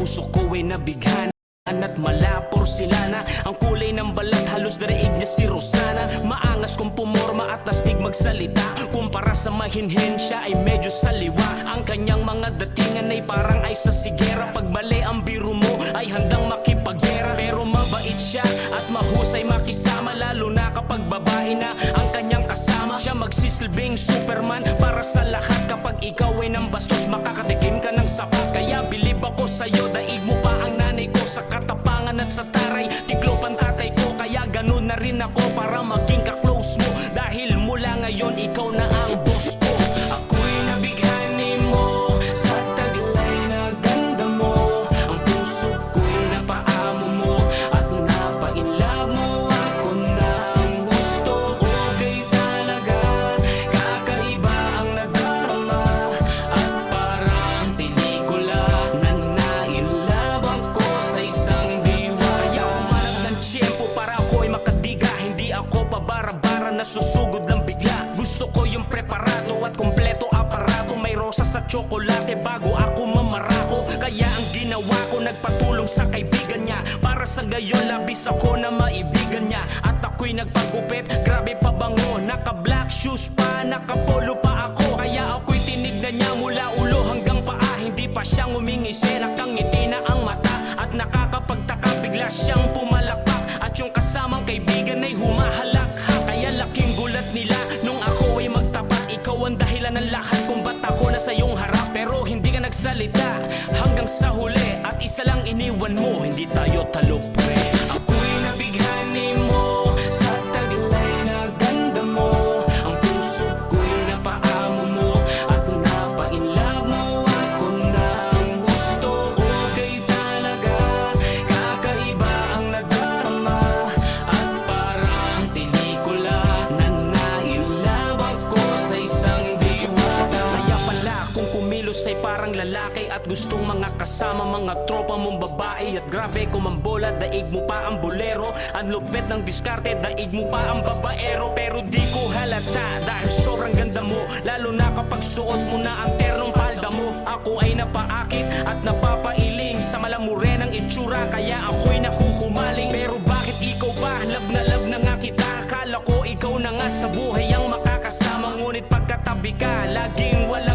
Puso ko ay nabighan at mala porselana. Ang kulay ng balat halos daraig niya si Rosana. Maangas kung pumorma at astig magsalita. Kumpara sa mahinhin siya ay medyo saliwa. Ang kanyang mga datingan ay parang ay sa sigera. Pag mali ang biro mo ay handang makipaggera. Pero mabait siya at mahusay makisama, lalo na kapag babae na ang kanyang kasama. Siya magsisilbing Superman para sa lahat. Kapag ikaw ay nang bastos makakatikim ka ng sapat. Kaya bilib ako sa'yo, daig mo pa ang nanay ko. Sa katapangan at sa taray, tiklop ang tatay ko. Kaya ganun na rin ako para maging ka-close mo. Dahil mula ngayon ikaw na ang boss ko. Ako'y nabighani mo sa taglay na ganda mo. Ang puso ko'y napaamo mo at napainlove mo. Ako na ang gusto, okay talaga. Kakaiba ang nadarama at parang pelikula na nainlove ako sa isang diwaya. Umarap ng tiyempo para ako'y makadiga. Hindi ako pabara-bara na susugod lang bigla. Gusto ko yung preparado at kompleto aparato. May rosas at tsokolate bago ako mamarako. Kaya ang ginawa ko, nagpatulong sa kaibigan niya para sa gayon labis ako na maibigan niya. At ako'y nagpagupit, grabe pabango. Naka-black shoes pa, naka-polo pa ako. Kaya ako'y tinignan niya mula ulo hanggang paa. Hindi pa siyang umingisi, nakangiti na ang mata. At nakakapagtaka, bigla siyang pumalakpak. At yung kasamang kaibigan ay humahalakha. Kaya laking gulat nila nung ako ay magtapat. Ikaw ang dahilan ng lahat kung ba't ako nasa iyong harap. Pero hindi ka nagsalita hanggang sa huli. At isa lang iniwan mo, hindi tayo talo pre. Ako'y nabighani mo sa taglay na ganda mo. Ang puso ko'y napaamo mo at napainlove mo. Ako na ang gusto, okay talaga. Kakaiba ang nadarama at parang pelikula na nainlove ako sa isang diwata. Kaya pala kung kumilos ay parang lalaki at gustong mga kasama, mga tropa mong babae. At grabe kumambola, daig mo pa ang bolero. Ang lupit ng diskarte, daig mo pa ang babaero. Pero di ko halata dahil sobrang ganda mo, lalo na kapag suot mo na ang ternong palda mo. Ako ay napaakit at napapailing sa malamurenang itsura. Kaya ako'y nakukumaling. Pero bakit ikaw pa? Love na nga kita. Akala ko ikaw na nga sa buhay ang makakasama. Ngunit pagkatabi ka, laging wala